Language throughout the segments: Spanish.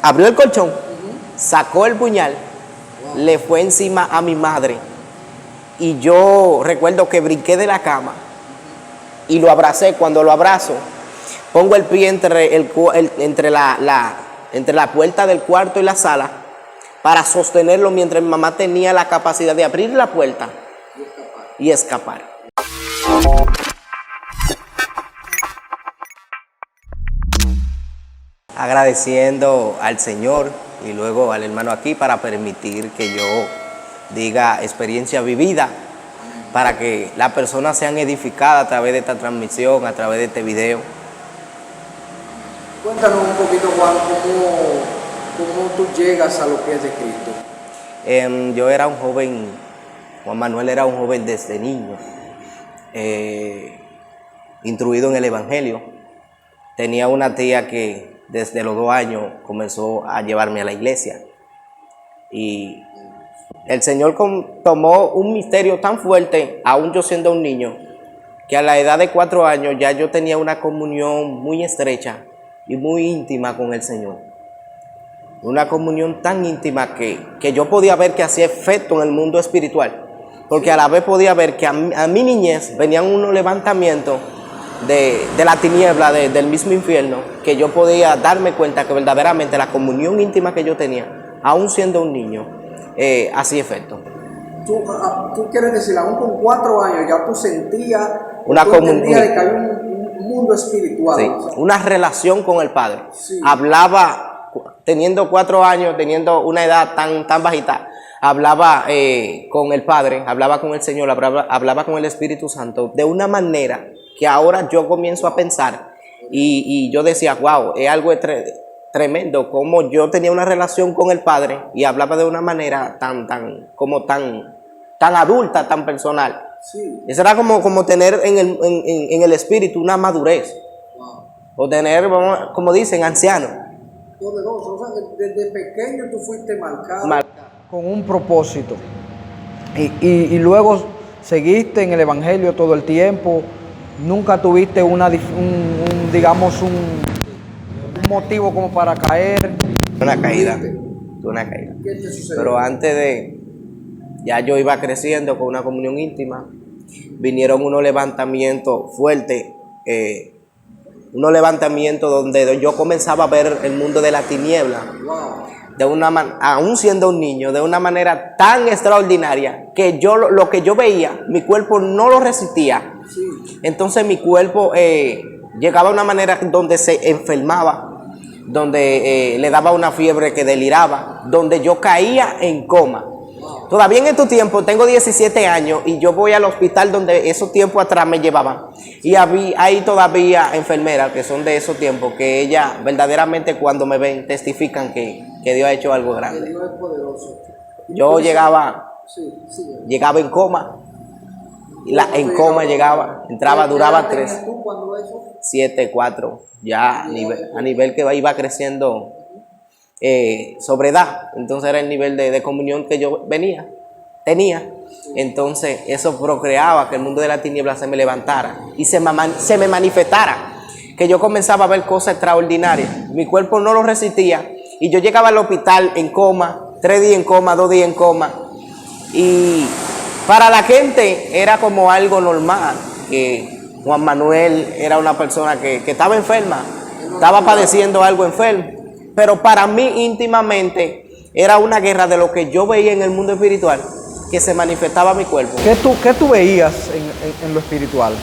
Abrió el colchón, sacó el puñal, le fue encima a mi madre y yo recuerdo que brinqué de la cama y lo abracé. Cuando lo abrazo, pongo el pie entre la puerta del cuarto y la sala para sostenerlo mientras mi mamá tenía la capacidad de abrir la puerta y escapar. Agradeciendo al Señor y luego al hermano aquí para permitir que yo diga experiencia vivida, para que las personas sean edificadas a través de esta transmisión, a través de este video. Cuéntanos un poquito, Juan, cómo tú llegas a los pies de Cristo. Yo era un joven, Juan Manuel era un joven desde niño, instruido en el Evangelio. Tenía una tía que desde los 2 años comenzó a llevarme a la iglesia. Y el Señor tomó un misterio tan fuerte, aún yo siendo un niño, que a la edad de 4 años ya yo tenía una comunión muy estrecha y muy íntima con el Señor. Una comunión tan íntima que yo podía ver que hacía efecto en el mundo espiritual, porque a la vez podía ver que a mi niñez venían unos levantamientos de la tiniebla, del mismo infierno, que yo podía darme cuenta que verdaderamente la comunión íntima que yo tenía, aún siendo un niño, hacía efecto. ¿Tú quieres decir, aún con 4 años ya tú sentías, una comunión, entendías que había un mundo espiritual? Sí, o sea, una relación con el Padre. Sí. Hablaba, teniendo 4 años, teniendo una edad tan bajita, hablaba con el Padre, hablaba con el Señor, hablaba con el Espíritu Santo de una manera que ahora yo comienzo a pensar y yo decía, wow, es algo tremendo, como yo tenía una relación con el Padre y hablaba de una manera tan adulta, tan personal. Sí. Eso era como tener en el espíritu una madurez, Wow. o tener, como dicen, anciano. Poderoso, o sea, que desde pequeño tú fuiste marcado con un propósito y luego seguiste en el Evangelio todo el tiempo. Nunca tuviste un motivo como para caer. Una caída. ¿Qué te sucedió? Pero antes de, ya yo iba creciendo con una comunión íntima, vinieron unos levantamientos fuertes, unos levantamientos donde yo comenzaba a ver el mundo de la tiniebla, aún siendo un niño, de una manera tan extraordinaria que yo lo que yo veía, mi cuerpo no lo resistía. Sí. Entonces mi cuerpo llegaba a una manera donde se enfermaba, donde le daba una fiebre que deliraba, donde yo caía en coma. Todavía en estos tiempos, tengo 17 años y yo voy al hospital donde esos tiempos atrás me llevaban. Y hay todavía enfermeras que son de esos tiempos, que ellas verdaderamente cuando me ven testifican que Dios ha hecho algo grande. Dios es poderoso. Yo llegaba en coma. En coma llegaba, entraba, duraba 3, 7, 4, ya a nivel que iba creciendo sobre edad. Entonces era el nivel de comunión que yo tenía. Entonces eso procreaba que el mundo de la tiniebla se me levantara y se me manifestara, que yo comenzaba a ver cosas extraordinarias. Mi cuerpo no lo resistía y yo llegaba al hospital en coma, 3 días en coma, 2 días en coma, y para la gente era como algo normal, que Juan Manuel era una persona que estaba enferma, estaba padeciendo algo enfermo. Pero para mí íntimamente era una guerra de lo que yo veía en el mundo espiritual, que se manifestaba en mi cuerpo. ¿Qué tú veías en lo espiritual?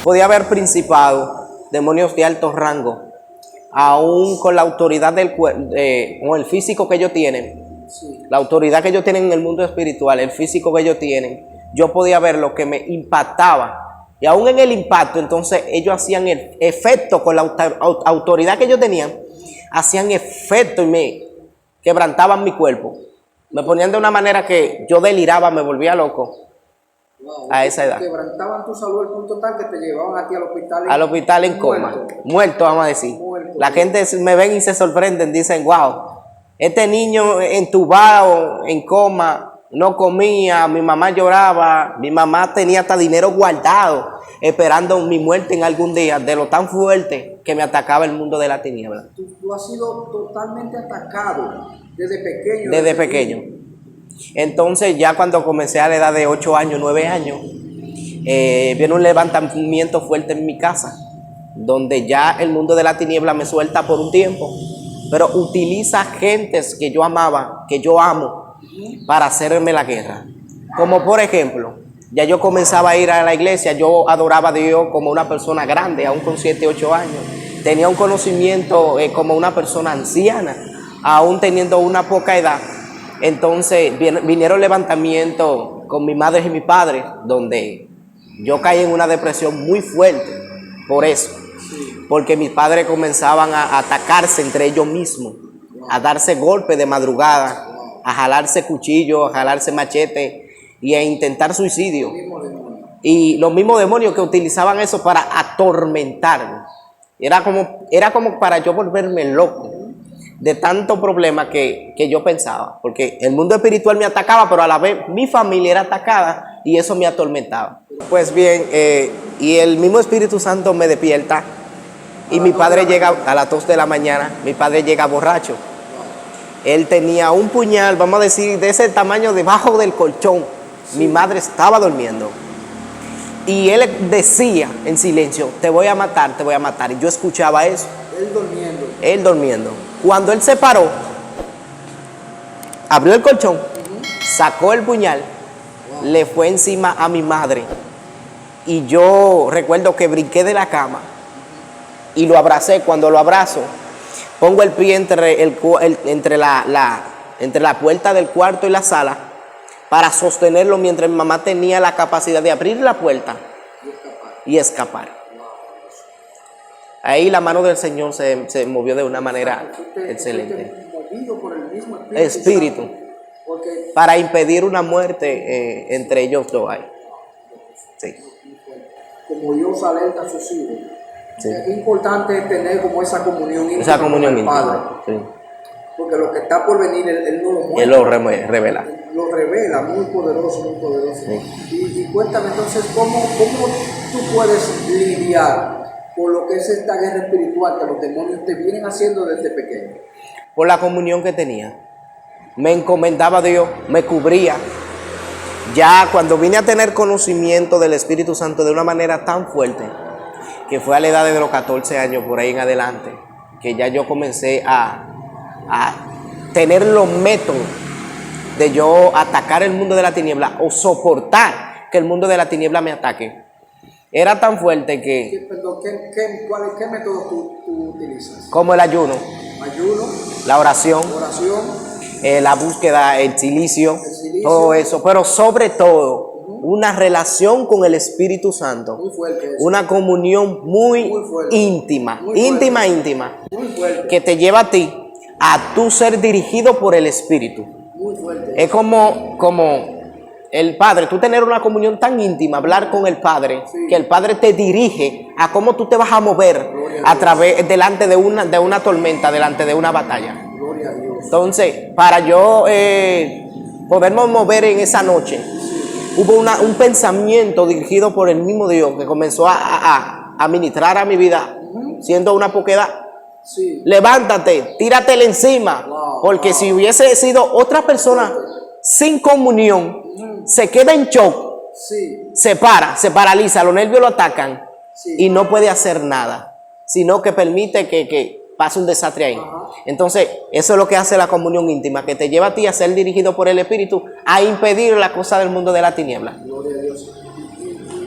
Podía haber principados, demonios de alto rango, aún con la autoridad con el físico que ellos tienen. Sí. La autoridad que ellos tienen en el mundo espiritual, el físico que ellos tienen, yo podía ver lo que me impactaba. Y aún en el impacto, entonces ellos hacían el efecto con la autoridad que ellos tenían, hacían efecto y me quebrantaban mi cuerpo. Me ponían de una manera que yo deliraba, me volvía loco. Wow. A esa edad. Quebrantaban tu salud al punto tal que te llevaban a ti al hospital. Al hospital en coma. Muerto, vamos a decir. Muerto. La gente me ven y se sorprenden, dicen, wow, este niño entubado, en coma, no comía, mi mamá lloraba, mi mamá tenía hasta dinero guardado, esperando mi muerte en algún día, de lo tan fuerte que me atacaba el mundo de la tiniebla. Tú has sido totalmente atacado desde pequeño. Desde pequeño. Entonces ya cuando comencé a la edad de 8 años, 9 años, viene un levantamiento fuerte en mi casa, donde ya el mundo de la tiniebla me suelta por un tiempo, pero utiliza gentes que yo amaba, que yo amo, para hacerme la guerra. Como por ejemplo, ya yo comenzaba a ir a la iglesia, yo adoraba a Dios como una persona grande, aún con 7, 8 años. Tenía un conocimiento como una persona anciana, aún teniendo una poca edad. Entonces vinieron levantamientos con mi madre y mi padre, donde yo caí en una depresión muy fuerte por eso. Porque mis padres comenzaban a atacarse entre ellos mismos, a darse golpes de madrugada, a jalarse cuchillos, a jalarse machete y a intentar suicidio. Y los mismos demonios que utilizaban eso para atormentarme. Era como para yo volverme loco de tanto problema que yo pensaba. Porque el mundo espiritual me atacaba, pero a la vez mi familia era atacada y eso me atormentaba. Pues bien, y el mismo Espíritu Santo me despierta. Y mi padre llega a las 2 de la mañana, mi padre llega borracho. Él tenía un puñal, vamos a decir, de ese tamaño debajo del colchón. Mi madre estaba durmiendo. Y él decía en silencio, te voy a matar, te voy a matar. Y yo escuchaba eso. Él durmiendo. Cuando él se paró, abrió el colchón, sacó el puñal, le fue encima a mi madre. Y yo recuerdo que brinqué de la cama y lo abracé. Cuando lo abrazo, pongo el pie entre la puerta del cuarto y la sala para sostenerlo mientras mi mamá tenía la capacidad de abrir la puerta y escapar. Ahí la mano del Señor se movió de una manera excelente. Movido por el mismo Espíritu. Para impedir una muerte entre ellos dos ahí. Sí. Como Dios alerta a sus hijos. Sí. Es importante tener como esa comunión íntima. Esa comunión con el Padre. íntima. Sí. Porque lo que está por venir, Él no lo muestra. Él lo revela. Lo revela, muy poderoso, muy poderoso. Sí. Y cuéntame entonces, ¿cómo tú puedes lidiar con lo que es esta guerra espiritual que los demonios te vienen haciendo desde pequeño? Por la comunión que tenía. Me encomendaba a Dios, me cubría. Ya cuando vine a tener conocimiento del Espíritu Santo de una manera tan fuerte, que fue a la edad de los 14 años, por ahí en adelante, que ya yo comencé a tener los métodos de yo atacar el mundo de la tiniebla o soportar que el mundo de la tiniebla me ataque. Era tan fuerte que... ¿Qué método tú utilizas? Como el ayuno. Ayuno. La oración. La búsqueda, el silicio, todo eso. Pero sobre todo, una relación con el Espíritu Santo. Muy fuerte eso. Una comunión muy íntima. Íntima. Muy fuerte. Que te lleva a ti a tú ser dirigido por el Espíritu. Muy fuerte. Es como el Padre, tú tener una comunión tan íntima, hablar con el Padre, sí, que el Padre te dirige a cómo tú te vas a mover a través, delante de una tormenta, delante de una batalla. Gloria a Dios. Entonces, para yo podernos mover en esa noche, hubo un pensamiento dirigido por el mismo Dios que comenzó a ministrar a mi vida, siendo una poquedad. Sí. Levántate, tíratele encima, porque si hubiese sido otra persona sin comunión, se queda en shock, se paraliza, los nervios lo atacan y no puede hacer nada, sino que permite que pase un desastre ahí. Entonces, eso es lo que hace la comunión íntima, que te lleva a ti a ser dirigido por el Espíritu, a impedir la cosa del mundo de la tiniebla. Gloria a Dios.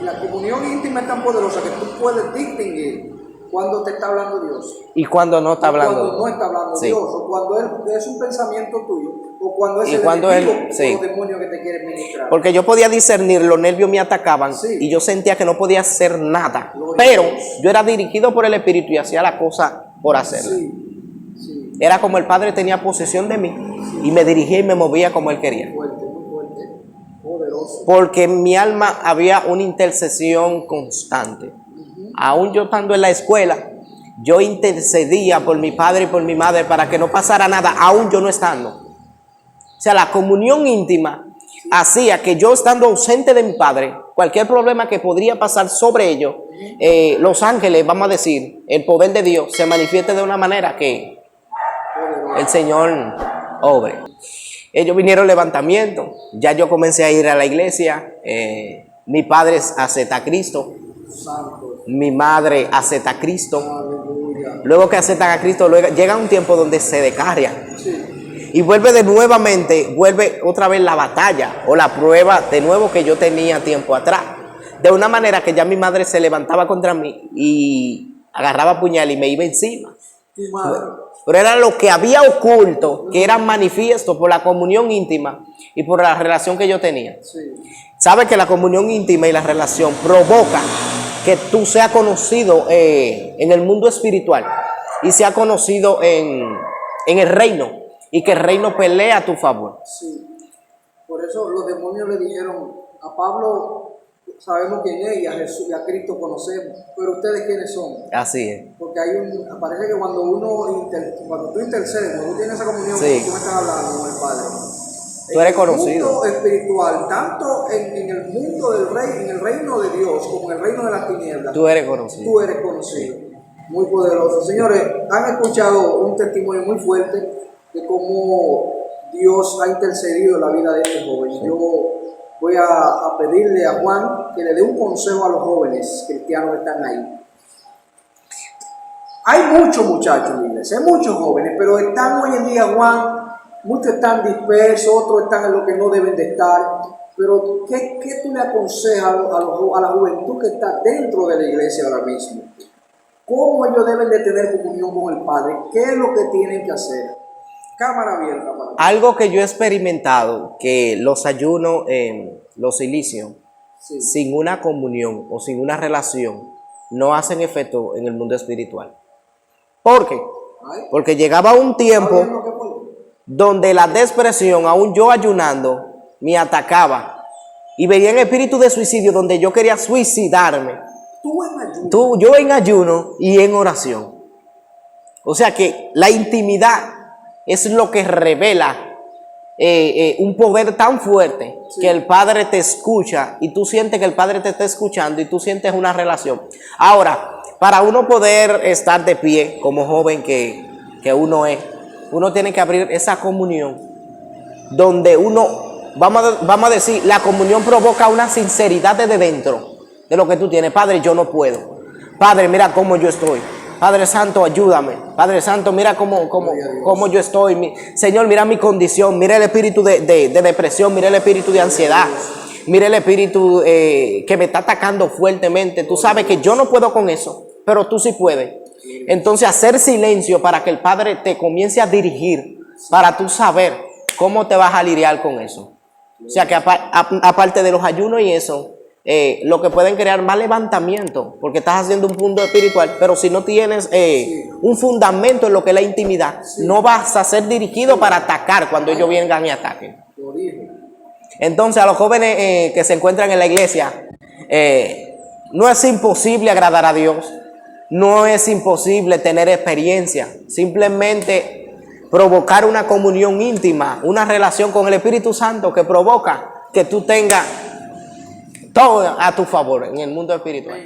Y la comunión íntima es tan poderosa que tú puedes distinguir cuando te está hablando Dios y cuando no está hablando. Cuando no está hablando Dios, o cuando es un pensamiento tuyo, o cuando es el demonio que te quiere ministrar. Porque yo podía discernir, los nervios me atacaban y yo sentía que no podía hacer nada. Pero yo era dirigido por el Espíritu y hacía la cosa por hacerla. Era como el Padre tenía posesión de mí y me dirigía y me movía como Él quería. Muy fuerte, poderoso. Porque en mi alma había una intercesión constante. Aún yo estando en la escuela, yo intercedía por mi padre y por mi madre para que no pasara nada, aún yo no estando. O sea, la comunión íntima hacía que yo, estando ausente de mi padre, cualquier problema que podría pasar sobre ellos, los ángeles, vamos a decir, el poder de Dios se manifieste de una manera que el Señor obre. Ellos vinieron al levantamiento, ya yo comencé a ir a la iglesia, mi padre acepta a Cristo, Santo. mi madre acepta a Cristo. Aleluya. Luego que aceptan a Cristo, luego llega un tiempo donde se descarrian. Sí. Y vuelve otra vez la batalla o la prueba de nuevo que yo tenía tiempo atrás. De una manera que ya mi madre se levantaba contra mí y agarraba puñal y me iba encima. Tu madre. Pero era lo que había oculto, que era manifiesto por la comunión íntima y por la relación que yo tenía. Sí. Sabe que la comunión íntima y la relación provoca que tú seas conocido en el mundo espiritual y seas conocido en el reino, y que el reino pelea a tu favor. Sí. Por eso los demonios le dijeron a Pablo, sabemos quién es y a Jesús y a Cristo conocemos, pero ustedes quiénes son. Así es. Porque parece que cuando tú intercedes, cuando tú tienes esa comunión, Sí. tú me estás hablando con el Padre. Tú eres En el conocido. mundo espiritual, tanto en el mundo del rey, en el reino de Dios, como en el reino de las tinieblas, Tú eres conocido. tú eres conocido. Muy poderoso. Señores, han escuchado un testimonio muy fuerte de cómo Dios ha intercedido en la vida de este joven. Yo voy a pedirle a Juan que le dé un consejo a los jóvenes cristianos que están ahí. Hay muchos muchachos en la iglesia, hay muchos jóvenes, pero están hoy en día, Juan, muchos están dispersos, otros están en lo que no deben de estar. Pero, ¿qué tú le aconsejas a la juventud que está dentro de la iglesia ahora mismo? ¿Cómo ellos deben de tener comunión con el Padre? ¿Qué es lo que tienen que hacer? Cámara abierta para ti. Algo que yo he experimentado, que los ayunos, los cilicios, Sí. sin una comunión o sin una relación, no hacen efecto en el mundo espiritual. ¿Por qué? Ay, Porque llegaba un tiempo ¿sabes lo que fue? donde la depresión, aún yo ayunando, me atacaba. Y venía en espíritu de suicidio donde yo quería suicidarme. Tú en ayuno. Yo en ayuno y en oración. O sea que la intimidad es lo que revela un poder tan fuerte, Sí. que el Padre te escucha y tú sientes que el Padre te está escuchando y tú sientes una relación. Ahora, para uno poder estar de pie como joven que uno es, uno tiene que abrir esa comunión donde uno, vamos a decir, la comunión provoca una sinceridad desde dentro de lo que tú tienes. Padre, yo no puedo. Padre, mira cómo yo estoy. Padre Santo, ayúdame. Padre Santo, mira cómo yo estoy. Señor, mira mi condición. Mira el espíritu de depresión. Mira el espíritu de ansiedad. Mira el espíritu que me está atacando fuertemente. Tú sabes que yo no puedo con eso, pero tú sí puedes. Entonces, hacer silencio para que el Padre te comience a dirigir, para tú saber cómo te vas a lidiar con eso. O sea que aparte de los ayunos y eso, lo que pueden crear más levantamiento, porque estás haciendo un punto espiritual, pero si no tienes un fundamento en lo que es la intimidad, no vas a ser dirigido para atacar cuando ellos vengan y ataquen. Lo dije. Entonces, a los jóvenes que se encuentran en la iglesia, no es imposible agradar a Dios, no es imposible tener experiencia, simplemente provocar una comunión íntima, una relación con el Espíritu Santo que provoca que tú tengas todo a tu favor en el mundo espiritual.